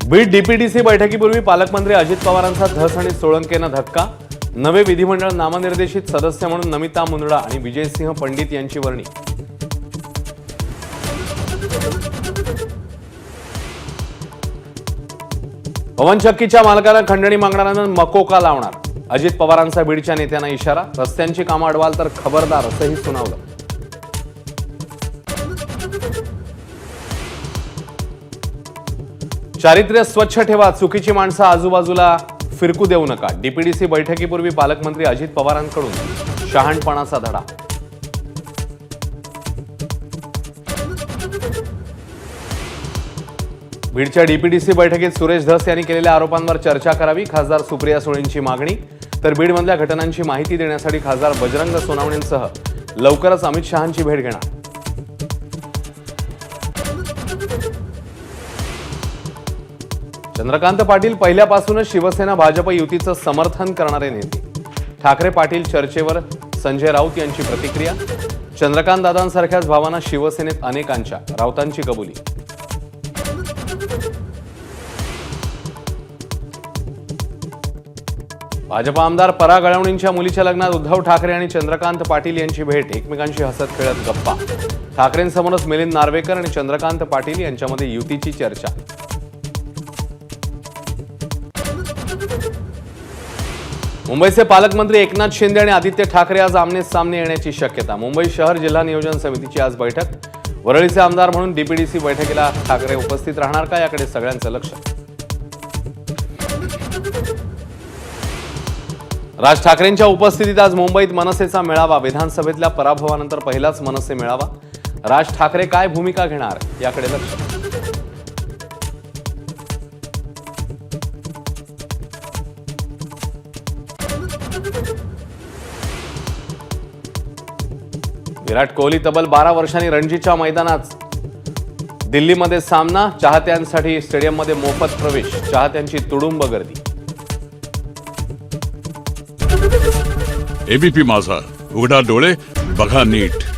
Beed DPDC बैठकीपूर्वी पालकमंत्री अजित पवारांचा धस आणि सोळंकेनं धक्का. नवे विधिमंडळ नामनिर्देशित सदस्य म्हणून नमिता मुंदडा आणि विजयसिंह पंडित यांची वर्णी. पवनचक्कीच्या मालकाला खंडणी मागणाऱ्यांना मकोका लावणार. अजित पवारांचा बीडच्या नेत्यांना इशारा. रस्त्यांची कामं अडवाल तर खबरदार असंही सुनावलं. चारित्र्य स्वच्छ ठेवा, चुकीची माणसं आजूबाजूला फिरकू देऊ नका. डीपीडीसी बैठकीपूर्वी पालकमंत्री अजित पवारांकडून शहाणपणाचा धडा. बीडच्या डीपीडीसी बैठकीत सुरेश धस यांनी केलेल्या आरोपांवर चर्चा करावी, खासदार सुप्रिया सुळेंची मागणी. तर बीडमधल्या घटनांची माहिती देण्यासाठी खासदार बजरंग सोनवणेंसह लवकरच अमित शहांची भेट घेणार. चंद्रकांत पाटील पहिल्यापासूनच शिवसेना भाजप युतीचं समर्थन करणारे नेते. ठाकरे पाटील चर्चेवर संजय राऊत यांची प्रतिक्रिया. चंद्रकांत दादांसारख्याच भावांना शिवसेनेत अनेकांच्या, राऊतांची कबुली. भाजप आमदार पराग अळवणींच्या मुलीच्या लग्नात उद्धव ठाकरे आणि चंद्रकांत पाटील यांची भेट. एकमेकांशी हसत खेळत गप्पा. ठाकरेंसमोरच मिलिंद नार्वेकर आणि चंद्रकांत पाटील यांच्यामध्ये युतीची चर्चा. मुंबईचे पालकमंत्री एकनाथ शिंदे आणि आदित्य ठाकरे आज आमने सामने येण्याची शक्यता. मुंबई शहर जिल्हा नियोजन समितीची आज बैठक. वरळीचे आमदार म्हणून डीपीडीसी बैठकीला ठाकरे उपस्थित राहणार का, याकडे सगळ्यांचं लक्ष. राज ठाकरेंच्या उपस्थितीत आज मुंबईत मनसेचा मेळावा. विधानसभेतल्या पराभवानंतर पहिलाच मनसे मेळावा. राज ठाकरे काय भूमिका घेणार, याकडे लक्ष. विराट कोहली तब्बल 12 वर्षांनी रणजीच्या मैदानात. दिल्लीमध्ये सामना. चाहत्यांसाठी स्टेडियममध्ये मोफत प्रवेश. चाहत्यांची तुडुंब गर्दी. एबीपी माझा, उघडा डोळे बघा नीट.